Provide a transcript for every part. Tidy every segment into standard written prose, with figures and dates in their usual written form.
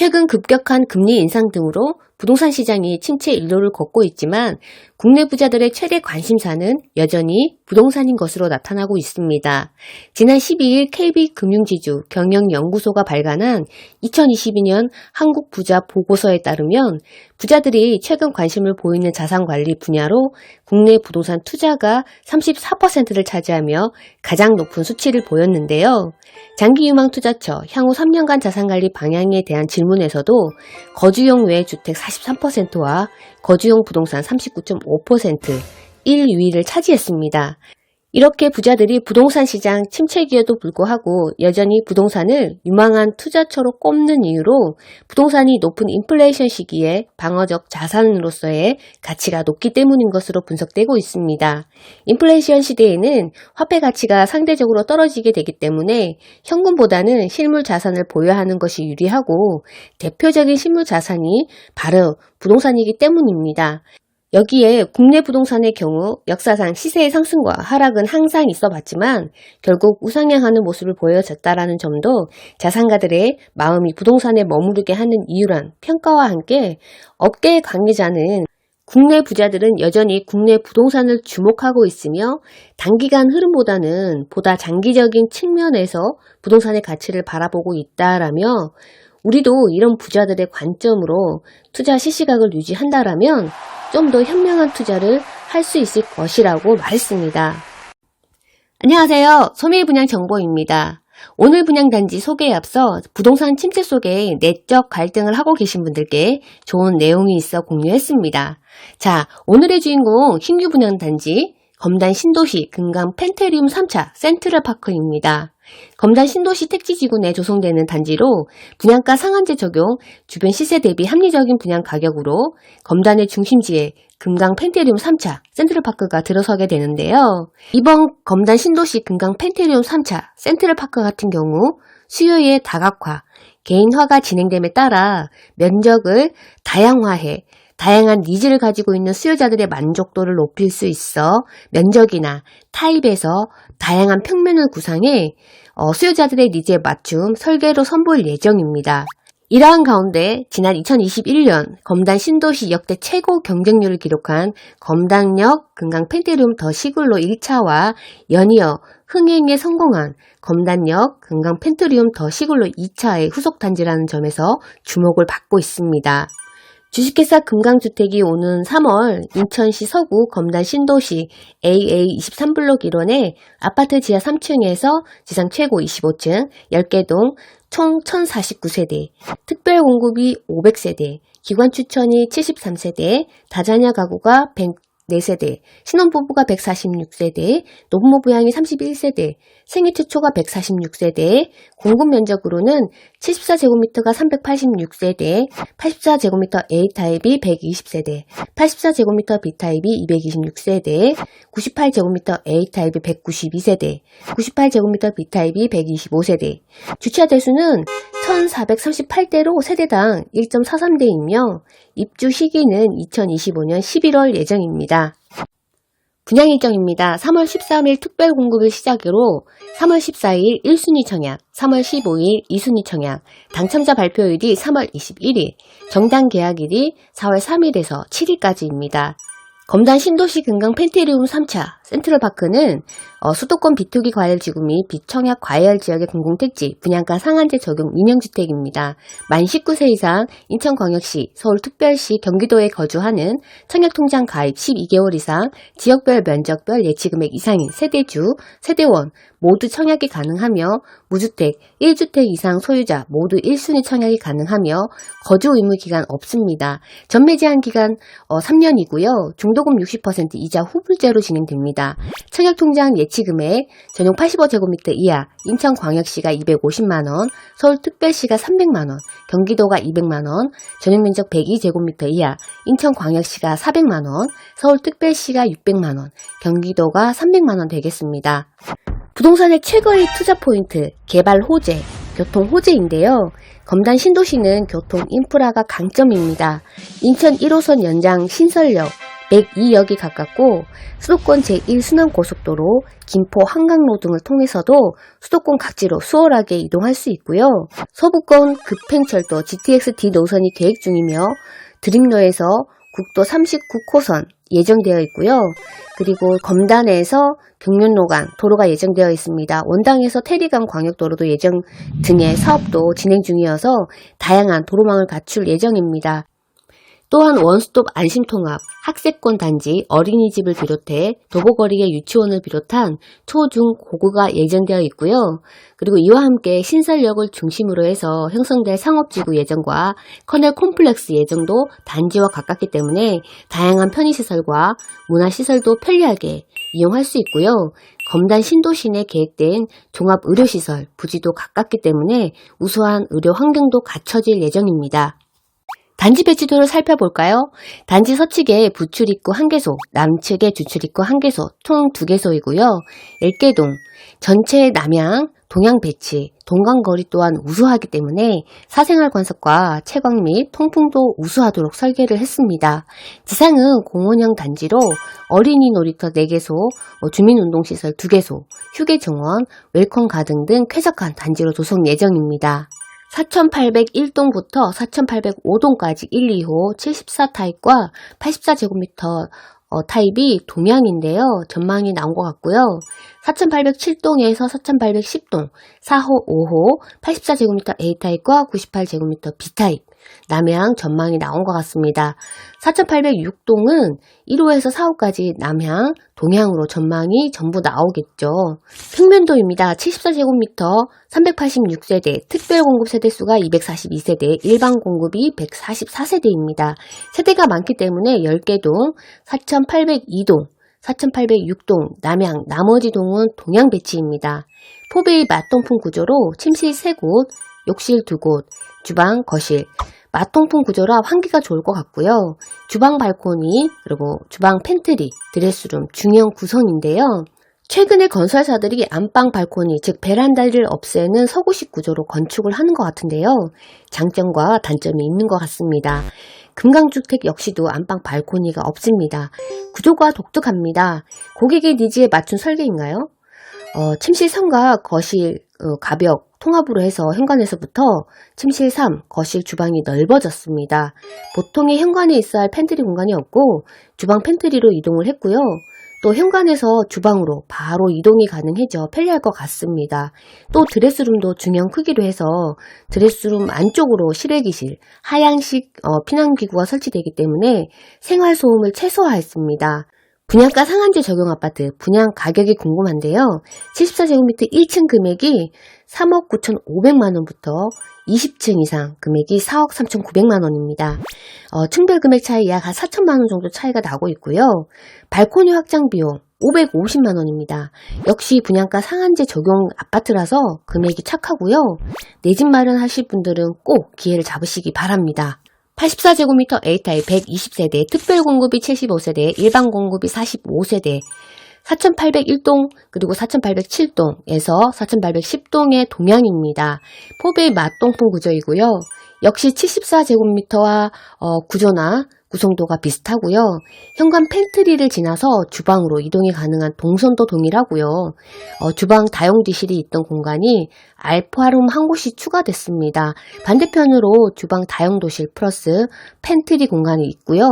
최근 급격한 금리 인상 등으로 부동산 시장이 침체 일로를 걷고 있지만 국내 부자들의 최대 관심사는 여전히 부동산인 것으로 나타나고 있습니다. 지난 12일 KB금융지주 경영연구소가 발간한 2022년 한국 부자 보고서에 따르면 부자들이 최근 관심을 보이는 자산관리 분야로 국내 부동산 투자가 34%를 차지하며 가장 높은 수치를 보였는데요. 장기유망투자처 향후 3년간 자산관리 방향에 대한 질문에서도 거주용 외 주택 43%와 거주용 부동산 39.5% 1위를 차지했습니다. 이렇게 부자들이 부동산 시장 침체기에도 불구하고 여전히 부동산을 유망한 투자처로 꼽는 이유로 부동산이 높은 인플레이션 시기에 방어적 자산으로서의 가치가 높기 때문인 것으로 분석되고 있습니다. 인플레이션 시대에는 화폐 가치가 상대적으로 떨어지게 되기 때문에 현금보다는 실물 자산을 보유하는 것이 유리하고 대표적인 실물 자산이 바로 부동산이기 때문입니다. 여기에 국내 부동산의 경우 역사상 시세의 상승과 하락은 항상 있어 봤지만 결국 우상향하는 모습을 보여줬다라는 점도 자산가들의 마음이 부동산에 머무르게 하는 이유란 평가와 함께 업계의 관계자는 국내 부자들은 여전히 국내 부동산을 주목하고 있으며 단기간 흐름보다는 보다 장기적인 측면에서 부동산의 가치를 바라보고 있다라며 우리도 이런 부자들의 관점으로 투자 시시각을 유지한다라면 좀 더 현명한 투자를 할 수 있을 것이라고 말했습니다. 안녕하세요. 소매분양정보입니다. 오늘 분양단지 소개에 앞서 부동산 침체 속에 내적 갈등을 하고 계신 분들께 좋은 내용이 있어 공유했습니다. 자, 오늘의 주인공 신규 분양단지 검단 신도시 금강 펜테리움 3차 센트럴파크입니다. 검단 신도시 택지지구 내 조성되는 단지로 분양가 상한제 적용, 주변 시세 대비 합리적인 분양 가격으로 검단의 중심지에 금강 펜테리움 3차 센트럴파크가 들어서게 되는데요. 이번 검단 신도시 금강 펜테리움 3차 센트럴파크 같은 경우 수요의 다각화, 개인화가 진행됨에 따라 면적을 다양화해 다양한 니즈를 가지고 있는 수요자들의 만족도를 높일 수 있어 면적이나 타입에서 다양한 평면을 구상해 수요자들의 니즈에 맞춤 설계로 선보일 예정입니다. 이러한 가운데 지난 2021년 검단 신도시 역대 최고 경쟁률을 기록한 검단역 금강 펜테리움 더 시글로 1차와 연이어 흥행에 성공한 검단역 금강 펜테리움 더 시글로 2차의 후속 단지라는 점에서 주목을 받고 있습니다. 주식회사 금강주택이 오는 3월 인천시 서구 검단 신도시 AA23블록 1원에 아파트 지하 3층에서 지상 최고 25층 10개 동 총 1049세대, 특별 공급이 500세대, 기관 추천이 73세대, 다자녀 가구가 104세대, 신혼부부가 146세대, 노부모 부양이 31세대, 생애 최초가 146세대, 공급 면적으로는 74제곱미터가 386세대, 84제곱미터 A타입이 120세대, 84제곱미터 B타입이 226세대, 98제곱미터 A타입이 192세대, 98제곱미터 B타입이 125세대, 주차 대수는 1438대로 세대당 1.43대이며 입주 시기는 2025년 11월 예정입니다. 분양 일정입니다. 3월 13일 특별 공급을 시작으로 3월 14일 1순위 청약, 3월 15일 2순위 청약, 당첨자 발표일이 3월 21일, 정당 계약일이 4월 3일에서 7일까지입니다. 검단 신도시 금강 펜테리움 3차 센트럴파크는 수도권 비투기 과열지구 및 비청약 과열 지역의 공공택지 분양가 상한제 적용 민영주택입니다. 만 19세 이상 인천광역시, 서울특별시, 경기도에 거주하는 청약통장 가입 12개월 이상 지역별 면적별 예치금액 이상인 세대주, 세대원 모두 청약이 가능하며 무주택, 1주택 이상 소유자 모두 1순위 청약이 가능하며 거주 의무 기간 없습니다. 전매 제한 기간 3년이고요. 중도금 60% 이자 후불제로 진행됩니다. 청약통장 예치금액 전용 85제곱미터 이하 인천광역시가 250만원, 서울특별시가 300만원, 경기도가 200만원, 전용면적 102제곱미터 이하 인천광역시가 400만원, 서울특별시가 600만원, 경기도가 300만원 되겠습니다. 부동산의 최고의 투자 포인트, 개발 호재, 교통 호재인데요. 검단 신도시는 교통 인프라가 강점입니다. 인천 1호선 연장 신설역, 102역이 가깝고 수도권 제1순환고속도로, 김포 한강로 등을 통해서도 수도권 각지로 수월하게 이동할 수 있고요. 서부권 급행철도 GTX-D 노선이 계획 중이며 드림로에서 국도 39호선 예정되어 있고요. 그리고 검단에서 경륜로간 도로가 예정되어 있습니다. 원당에서 태리간 광역도로도 예정 등의 사업도 진행 중이어서 다양한 도로망을 갖출 예정입니다. 또한 원스톱 안심통합, 학세권 단지, 어린이집을 비롯해 도보거리의 유치원을 비롯한 초, 중, 고구가 예정되어 있고요. 그리고 이와 함께 신설역을 중심으로 해서 형성될 상업지구 예정과 커넬 콤플렉스 예정도 단지와 가깝기 때문에 다양한 편의시설과 문화시설도 편리하게 이용할 수 있고요. 검단 신도시 내 계획된 종합의료시설, 부지도 가깝기 때문에 우수한 의료 환경도 갖춰질 예정입니다. 단지 배치도를 살펴볼까요? 단지 서측에 부출입구 1개소, 남측에 주출입구 1개소, 총 2개소이고요. 엘계동, 전체 남향, 동향 배치, 동간거리 또한 우수하기 때문에 사생활 관석과 채광 및 통풍도 우수하도록 설계를 했습니다. 지상은 공원형 단지로 어린이 놀이터 4개소, 주민운동시설 2개소, 휴게정원, 웰컴 가든 등 쾌적한 단지로 조성 예정입니다. 4801동부터 4805동까지 1, 2호 74타입과 84제곱미터 타입이 동향인데요. 전망이 나온 것 같고요. 4807동에서 4810동 4호, 5호 84제곱미터 A타입과 98제곱미터 B타입 남향 전망이 나온 것 같습니다. 4806동은 1호에서 4호까지 남향, 동향으로 전망이 전부 나오겠죠. 평면도입니다. 74제곱미터 386세대, 특별공급 세대수가 242세대, 일반 공급이 144세대입니다. 세대가 많기 때문에 10개 동, 4802동, 4806동, 남향, 나머지 동은 동향 배치입니다. 포베이 맞동풍 구조로 침실 3곳, 욕실 2곳, 주방, 거실, 맞통풍 구조라 환기가 좋을 것 같고요. 주방 발코니, 그리고 주방 팬트리, 드레스룸 중형 구성인데요. 최근에 건설사들이 안방 발코니, 즉 베란다를 없애는 서구식 구조로 건축을 하는 것 같은데요. 장점과 단점이 있는 것 같습니다. 금강주택 역시도 안방 발코니가 없습니다. 구조가 독특합니다. 고객의 니즈에 맞춘 설계인가요? 침실 3과 거실 가벽 통합으로 해서 현관에서부터 침실 3, 거실 주방이 넓어졌습니다. 보통의 현관에 있어야 할 팬트리 공간이 없고 주방 팬트리로 이동을 했고요. 또 현관에서 주방으로 바로 이동이 가능해져 편리할 것 같습니다. 또 드레스룸도 중형 크기로 해서 드레스룸 안쪽으로 실외기실, 하향식 피난기구가 설치되기 때문에 생활소음을 최소화했습니다. 분양가 상한제 적용 아파트 분양 가격이 궁금한데요. 74제곱미터 1층 금액이 3억 9,500만원부터 20층 이상 금액이 4억 3,900만원입니다. 층별 금액 차이 약 4천만원 정도 차이가 나고 있고요. 발코니 확장 비용 550만원입니다. 역시 분양가 상한제 적용 아파트라서 금액이 착하고요. 내 집 마련하실 분들은 꼭 기회를 잡으시기 바랍니다. 84제곱미터 A타입 120세대, 특별공급이 75세대, 일반공급이 45세대, 4801동 그리고 4807동에서 4810동의 동향입니다. 포베이 맞동풍 구조이고요. 역시 74제곱미터와 구조나 구성도가 비슷하고요. 현관 팬트리를 지나서 주방으로 이동이 가능한 동선도 동일하고요. 주방 다용도실이 있던 공간이 알파룸 한 곳이 추가됐습니다. 반대편으로 주방 다용도실 플러스 팬트리 공간이 있고요.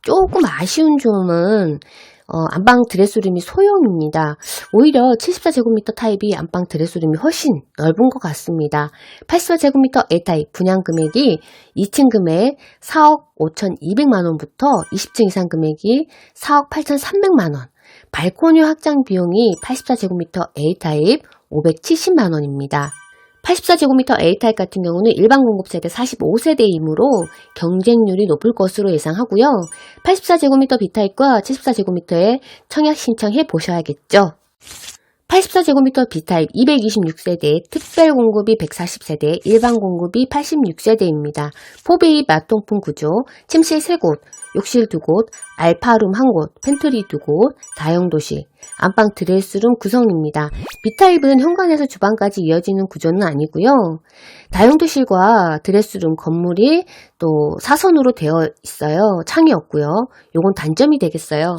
조금 아쉬운 점은 안방 드레스룸이 소형입니다. 오히려 74제곱미터 타입이 안방 드레스룸이 훨씬 넓은 것 같습니다. 84제곱미터 A타입 분양 금액이 2층 금액 4억 5,200만원부터 20층 이상 금액이 4억 8,300만원, 발코니 확장 비용이 84제곱미터 A타입 570만원입니다. 84제곱미터 A타입 같은 경우는 일반 공급세대 45세대이므로 경쟁률이 높을 것으로 예상하고요. 84제곱미터 B타입과 74제곱미터에 청약 신청해 보셔야겠죠. 84제곱미터 B타입 226세대, 특별 공급이 140세대, 일반 공급이 86세대입니다. 포베이 마통풍 구조, 침실 3곳, 욕실 2곳, 알파룸 1곳, 팬트리 2곳, 다용도실, 안방 드레스룸 구성입니다. B타입은 현관에서 주방까지 이어지는 구조는 아니고요. 다용도실과 드레스룸 건물이 또 사선으로 되어 있어요. 창이 없고요. 요건 단점이 되겠어요.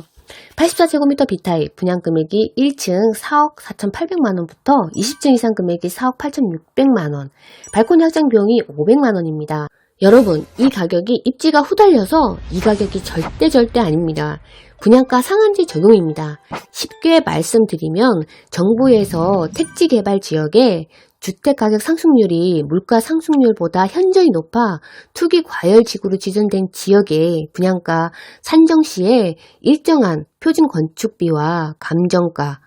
84제곱미터 B타입 분양금액이 1층 4억 4,800만원부터 20층 이상 금액이 4억 8,600만원, 발코니 확장 비용이 500만원입니다. 여러분, 이 가격이 입지가 후달려서 이 가격이 절대 아닙니다. 분양가 상한제 적용입니다. 쉽게 말씀드리면 정부에서 택지 개발 지역에 주택가격 상승률이 물가 상승률보다 현저히 높아 투기 과열지구로 지정된 지역의 분양가 산정 시에 일정한 표준 건축비와 감정가,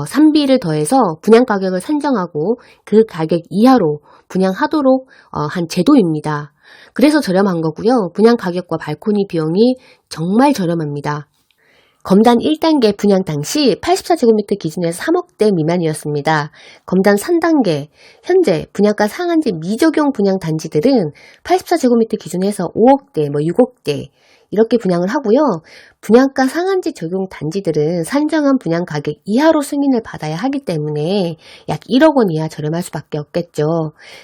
산비를 더해서 분양가격을 산정하고 그 가격 이하로 분양하도록 한 제도입니다. 그래서 저렴한 거고요. 분양가격과 발코니 비용이 정말 저렴합니다. 검단 1단계 분양 당시 84제곱미터 기준에서 3억대 미만이었습니다. 검단 3단계, 현재 분양가 상한제 미적용 분양 단지들은 84제곱미터 기준에서 5억대, 6억대 이렇게 분양을 하고요. 분양가 상한제 적용 단지들은 산정한 분양 가격 이하로 승인을 받아야 하기 때문에 약 1억 원 이하 저렴할 수밖에 없겠죠.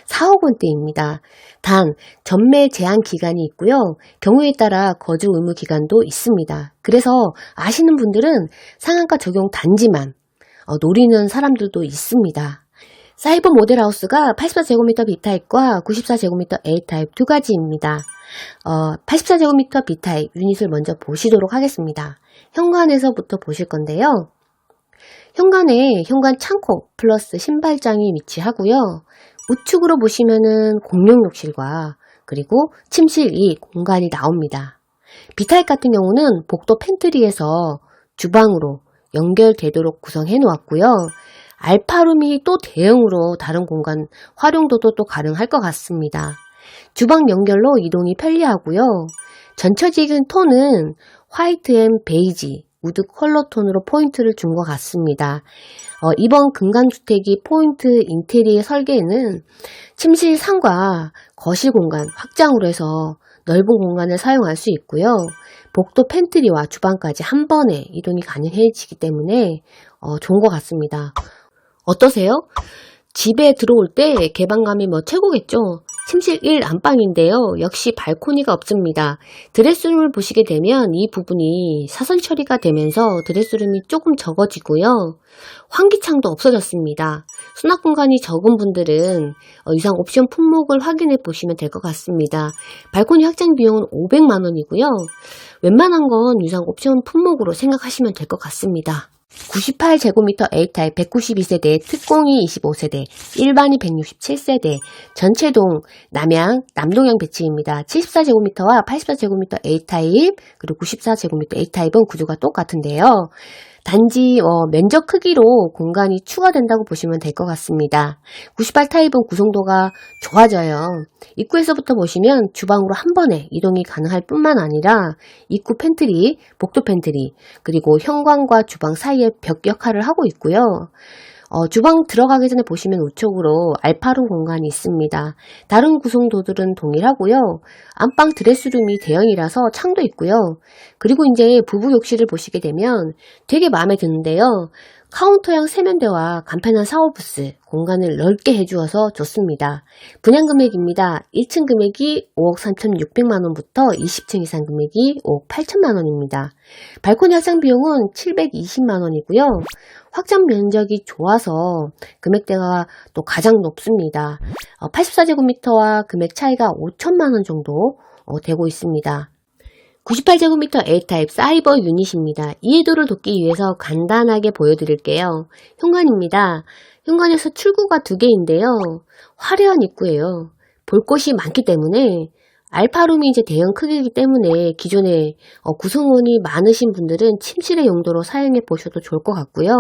4억 원대입니다. 단 전매 제한 기간이 있고요. 경우에 따라 거주 의무 기간도 있습니다. 그래서 아시는 분들은 상한가 적용 단지만 노리는 사람들도 있습니다. 사이버 모델하우스가 84제곱미터 B타입과 94제곱미터 A타입 두 가지입니다. 84제곱미터 B타입 유닛을 먼저 보시도록 하겠습니다. 현관에서부터 보실 건데요. 현관에 현관 창고 플러스 신발장이 위치하고요. 우측으로 보시면은 공용 욕실과 그리고 침실 2 공간이 나옵니다. B타입 같은 경우는 복도 팬트리에서 주방으로 연결되도록 구성해 놓았고요. 알파룸이 또 대형으로 다른 공간 활용도도 또 가능할 것 같습니다. 주방 연결로 이동이 편리하고요. 전처지금 톤은 화이트 앤 베이지, 우드 컬러 톤으로 포인트를 준 것 같습니다. 이번 근간주택이 포인트 인테리어 설계에는 침실 상과 거실 공간 확장으로 해서 넓은 공간을 사용할 수 있고요. 복도 팬트리와 주방까지 한 번에 이동이 가능해지기 때문에 좋은 것 같습니다. 어떠세요? 집에 들어올 때 개방감이 최고겠죠? 침실 1 안방인데요. 역시 발코니가 없습니다. 드레스룸을 보시게 되면 이 부분이 사선 처리가 되면서 드레스룸이 조금 적어지고요. 환기창도 없어졌습니다. 수납 공간이 적은 분들은 유상 옵션 품목을 확인해 보시면 될 것 같습니다. 발코니 확장 비용은 500만원이고요. 웬만한 건 유상 옵션 품목으로 생각하시면 될 것 같습니다. 98제곱미터 A타입 192세대, 특공이 25세대, 일반이 167세대, 전체동 남양, 남동향 배치입니다. 74제곱미터와 84제곱미터 A타입, 그리고 94제곱미터 A타입은 구조가 똑같은데요. 단지 면적 크기로 공간이 추가된다고 보시면 될 것 같습니다. 98타입은 구성도가 좋아져요. 입구에서부터 보시면 주방으로 한 번에 이동이 가능할 뿐만 아니라 입구 팬트리, 복도 팬트리, 그리고 현관과 주방 사이에 벽 역할을 하고 있고요. 주방 들어가기 전에 보시면 우측으로 알파룸 공간이 있습니다. 다른 구성도들은 동일하고요. 안방 드레스룸이 대형이라서 창도 있고요. 그리고 이제 부부 욕실을 보시게 되면 되게 마음에 드는데요. 카운터형 세면대와 간편한 샤워부스, 공간을 넓게 해주어서 좋습니다. 분양 금액입니다. 1층 금액이 5억 3,600만원부터 20층 이상 금액이 5억 8천만원입니다. 발코니 확장 비용은 720만원이고요. 확장 면적이 좋아서 금액대가 또 가장 높습니다. 84제곱미터와 금액 차이가 5천만원 정도 되고 있습니다. 98제곱미터 A타입 사이버 유닛입니다. 이해도를 돕기 위해서 간단하게 보여드릴게요. 현관입니다. 현관에서 출구가 2개인데요. 화려한 입구예요. 볼 곳이 많기 때문에 알파룸이 이제 대형 크기이기 때문에 기존에 구성원이 많으신 분들은 침실의 용도로 사용해 보셔도 좋을 것 같고요.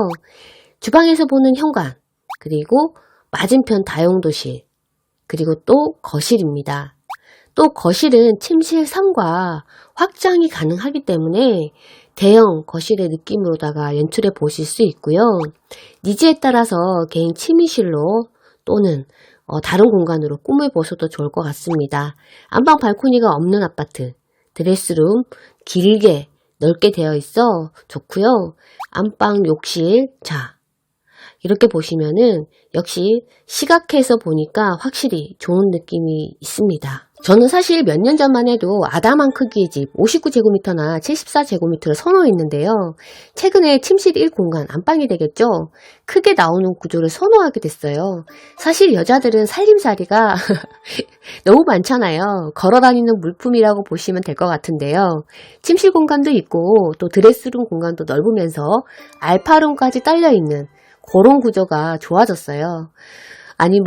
주방에서 보는 현관, 그리고 맞은편 다용도실, 그리고 또 거실입니다. 또 거실은 침실 3과 확장이 가능하기 때문에 대형 거실의 느낌으로다가 연출해 보실 수 있고요. 니즈에 따라서 개인 침실로 또는 다른 공간으로 꾸며 보셔도 좋을 것 같습니다. 안방 발코니가 없는 아파트, 드레스룸 길게 넓게 되어 있어 좋고요. 안방 욕실, 자 이렇게 보시면은 역시 시각해서 보니까 확실히 좋은 느낌이 있습니다. 저는 사실 몇 년 전만 해도 아담한 크기의 집 59제곱미터나 74제곱미터를 선호했는데요. 최근에 침실 1공간 안방이 되겠죠. 크게 나오는 구조를 선호하게 됐어요. 사실 여자들은 살림살이가 너무 많잖아요. 걸어다니는 물품이라고 보시면 될 것 같은데요. 침실 공간도 있고 또 드레스룸 공간도 넓으면서 알파룸까지 딸려있는 그런 구조가 좋아졌어요. 아니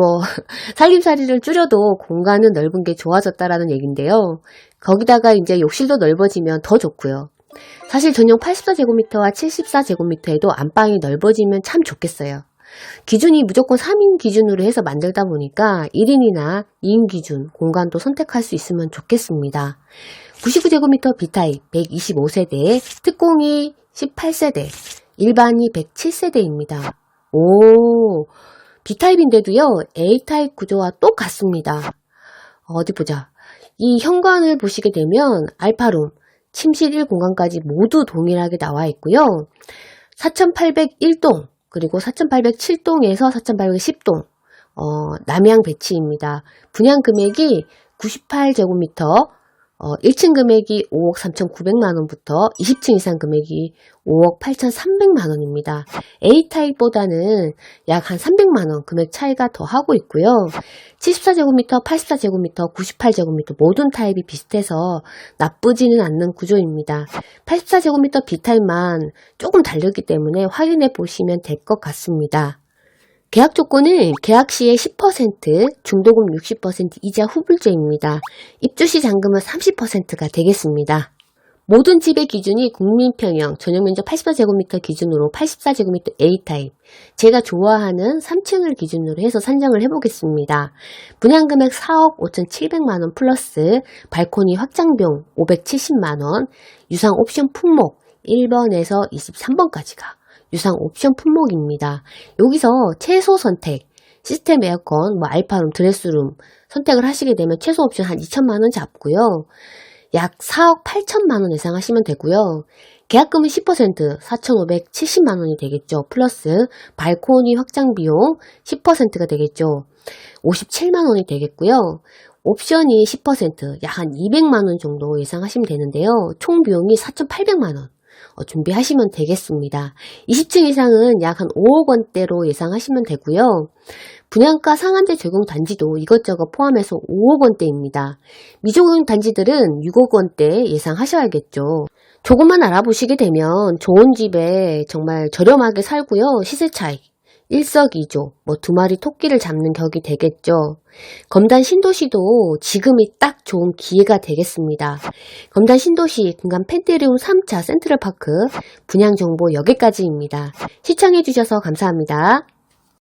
살림살이를 줄여도 공간은 넓은 게 좋아졌다라는 얘긴데요. 거기다가 이제 욕실도 넓어지면 더 좋고요. 사실 전용 84제곱미터와 74제곱미터에도 안방이 넓어지면 참 좋겠어요. 기준이 무조건 3인 기준으로 해서 만들다 보니까 1인이나 2인 기준 공간도 선택할 수 있으면 좋겠습니다. 99제곱미터 B타입 125세대, 특공이 18세대, 일반이 107세대입니다. 오, B타입인데도요, A타입 구조와 똑같습니다. 어디 보자. 이 현관을 보시게 되면 알파룸, 침실 1공간까지 모두 동일하게 나와 있고요. 4801동, 그리고 4807동에서 4810동, 남향 배치입니다. 분양 금액이 98제곱미터, 1층 금액이 5억 3,900만원부터 20층 이상 금액이 5억 8,300만원입니다. A타입보다는 약 한 300만원 금액 차이가 더 하고 있고요. 74제곱미터, 84제곱미터, 98제곱미터 모든 타입이 비슷해서 나쁘지는 않는 구조입니다. 84제곱미터 B타입만 조금 다르기 때문에 확인해 보시면 될 것 같습니다. 계약 조건은 계약 시에 10%, 중도금 60% 이자 후불제입니다. 입주시 잔금은 30%가 되겠습니다. 모든 집의 기준이 국민평형 전용면적 84제곱미터 기준으로 84제곱미터 A타입, 제가 좋아하는 3층을 기준으로 해서 산정을 해보겠습니다. 분양금액 4억 5,700만원 플러스 발코니 확장비용 570만원, 유상 옵션 품목 1번에서 23번까지가 유상 옵션 품목입니다. 여기서 최소 선택, 시스템 에어컨, 알파룸, 드레스룸 선택을 하시게 되면 최소 옵션 한 2천만원 잡고요. 약 4억 8천만원 예상하시면 되고요. 계약금은 10% 4,570만원이 되겠죠. 플러스 발코니 확장 비용 10%가 되겠죠. 57만원이 되겠고요. 옵션이 10% 약 한 200만원 정도 예상하시면 되는데요. 총 비용이 4,800만원. 준비하시면 되겠습니다. 20층 이상은 약 한 5억 원대로 예상하시면 되고요. 분양가 상한제 적용 단지도 이것저것 포함해서 5억 원대입니다. 미적용 단지들은 6억 원대 예상하셔야겠죠. 조금만 알아보시게 되면 좋은 집에 정말 저렴하게 살고요. 시세 차익 일석이조, 두 마리 토끼를 잡는 격이 되겠죠. 검단 신도시도 지금이 딱 좋은 기회가 되겠습니다. 검단 신도시 금강 펜트리움 3차 센트럴파크 분양 정보 여기까지입니다. 시청해주셔서 감사합니다.